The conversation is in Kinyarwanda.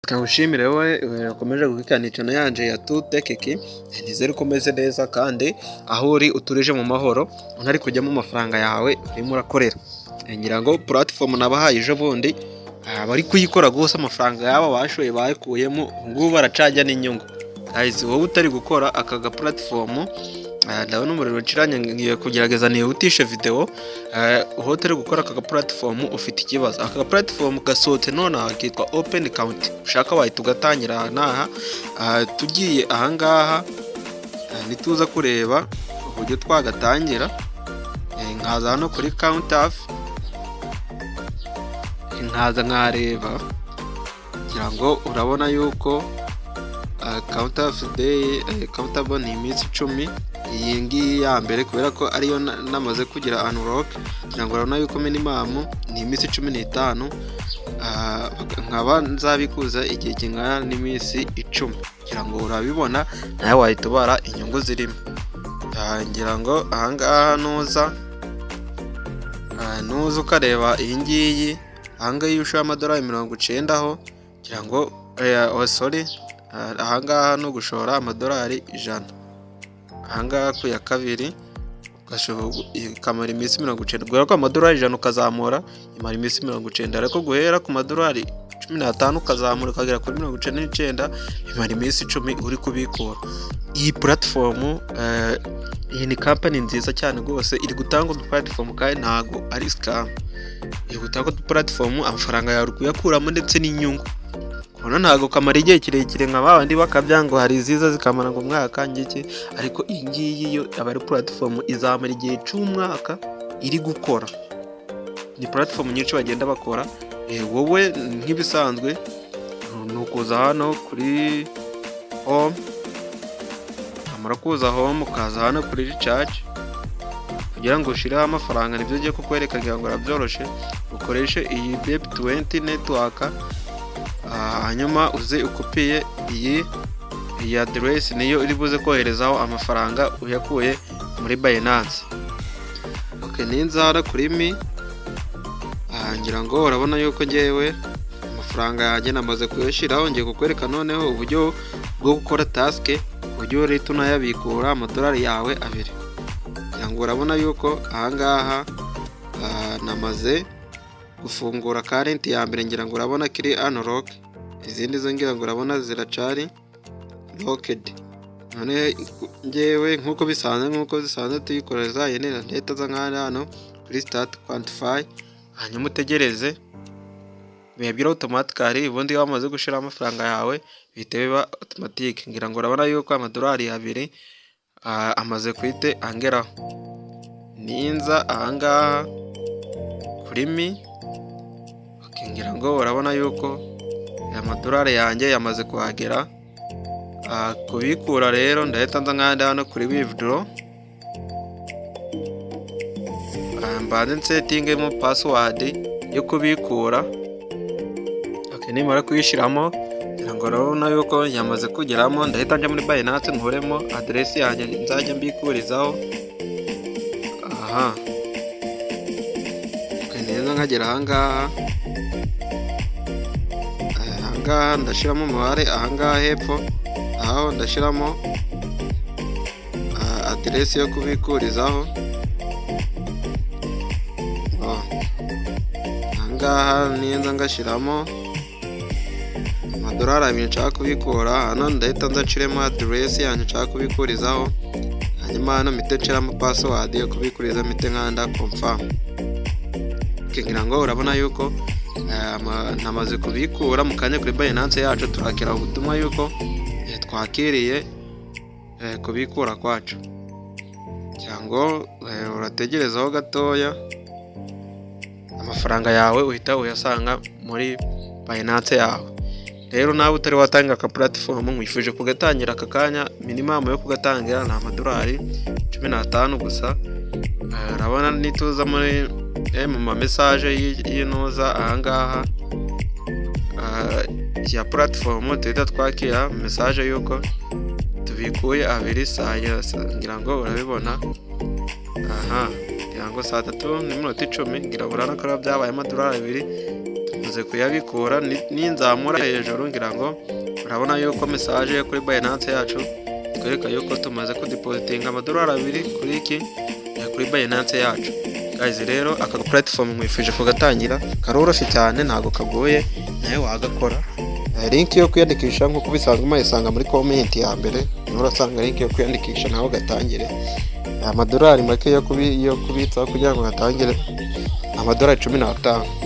Nkagushimire wowe ukomeje gukurikirana channel yanje ya Tutekiki, nizere ko umeze neza kandi aho uri uturije mu mahoro unari kujyamo amafaranga yawe urimo urakorera. Ngira ngo platform nabahaye ejo bundi bari kuyikora gose amafaranga yabo bashoye bayikuyemo ngubu baracajya n'inyungu. Guys, wowe utari gukora aka platform ndabona umuriro nciranye ngiye kugerageza nihutishe video aho utari gukora aka platform ufite ikibazo. Aka platform gasohotse none akitwa Open Account. Ushaka wahita ugatangira naha tugiye ahangaha nituza kureba uburyo twagatangira. Nkaza hano kuri count off, nkaza nkareba kugira ngo urabona yuko count off day countable ni iminsi 10. Iyi ngiyi ya mbere kubera ko ariyo namaze kugira unlock, kugira ngo urabona yuko minimum ni iminsi 15 nkaba nzabikuza igihe kingana n'iminsi 10 kugira ngo urabibona nawe wahita ubara inyungu zirimo. Ngira ngo ahangaha nuza ukareba iyi ngiyi ahangaha iyo ushoye amadolari 90 aho kugira ngo ahangaha no gushora amadolari 100. Ahangaha ku ya kabiri kamara iminsi 90 guhera ku amadolari 100 ukazamura imara iminsi 90, ariko guhera ku madolari 15 ukazamura ukagera kuri 99 imara iminsi 10 uri kubikura. Iyi platform iyi ni company nziza cyane rwose, iri gutanga platform kandi ntago ari scam. Iri gutanga platform amafaranga yawe kuyakuramo ndetse n'inyungu. Kono ntago kamara igihe kirekire nka babandi bakabyango hari ziza zikamara ngo mwaka ngiki, ariko iyi ngiyi yo abari platform izamara igihe cy'umwaka iri gukora. Ni platform nyinshi bagenda bakora. Wowe nk'ibisanzwe nukuza hano kuri home, amara kuza home ukaza hano kuri recharge kugira ngo ushireho amafaranga. Nibyo ugiye kukwereka kugira ngo arabyoroshe ukoreshe iyi BEP20 network. Hanyuma uze ukupiye iyi address niyo iri buze koherezaho amafaranga uyakuye muri Binance. Okay, ninzara kuri mi ngira ngo urabona yuko ngewe amafaranga yanjye namaze kuyashiraho. Ngiye kukwereka noneho uburyo bwo gukora task, uburyo rero unayabikura amadolari yawe 2. Ngira ngo urabona yuko ahangaha namaze gufungura current ya mbere. Ngira ngo urabona kiri unlock, izindi zo ngira ngo urabona ziracari locked. None ngewe nkuko zisanzwe tuyikoreza yenera leta za nkana hano kuri start quantify, hanyuma utegereze bibira automatically. Ubundi wamaze gushira amafaranga yawe bihite biba automatic. Ngira ngo urabona yuko amadolari 2 amaze kwite angeraho. Ninza ahangaha kuri mi, ngira ngo urabona yuko amadolari yanjye yamaze kuhagera. Kubikura rero ndahita nkanda hano kuri withdraw, mbanze settingemo password yo kubikura. Okay, nimara kuyishiramo ngira ngo urabona yuko yamaze kugeramo. Ndahita njya muri Binance nkuremo address yanjye nzajya mbikurizaho. Okay, neza nkagera ahangaha ndashiramo umubare ahangaha hepfo, aho ndashiramo address yo kubikurizaho. Ahangaha niyenza ngashiramo amadolari 2 nshaka kubikura. Hano ndahita nzaciremo address yanjye nshaka kubikurizaho, hanyuma hano mpite nshiramo password yo kubikuriza mpite nkanda confirm. Ngira ngo urabona yuko namaze kubikura. Mu kanya kuri Binance yacu turakira ubutumwa yuko twakiriye kubikura kwacu, cyangwa urategerezaho gatoya amafaranga yawe uhita uyasanga muri Binance yawe. Rero nawe utari watanga aka platform mwifuje kugatangira aka kanya, minimum yo kugatangira na amadolari 15 gusa. Urabona nituza muri mu message y'inoza ahangaha ya platform tuhita twakira message yuko tubikuye 2 saa yose. Ngira ngo urabibona ngira ngo saa 3:10 ngira burana ko byabaye amadolari 2 maze kuyabikura ninzamura hejuru ngira ngo urabona yuko message yo kuri Binance yacu twereka yuko tumaze kudepositinga amadolari 2 kuri iki kuri Binance yacu. Guys rero aka platform mwifuje kugatangira karoroshye cyane ntago kagoye nawe wagakora. Link yo kwiyandikisha nko kubisanga mayisanga muri comment ya mbere, urasanga link yo kwiyandikisha naho gatangire. Amadolari make yo kubitsa kugira ngo gatangire amadolari 15.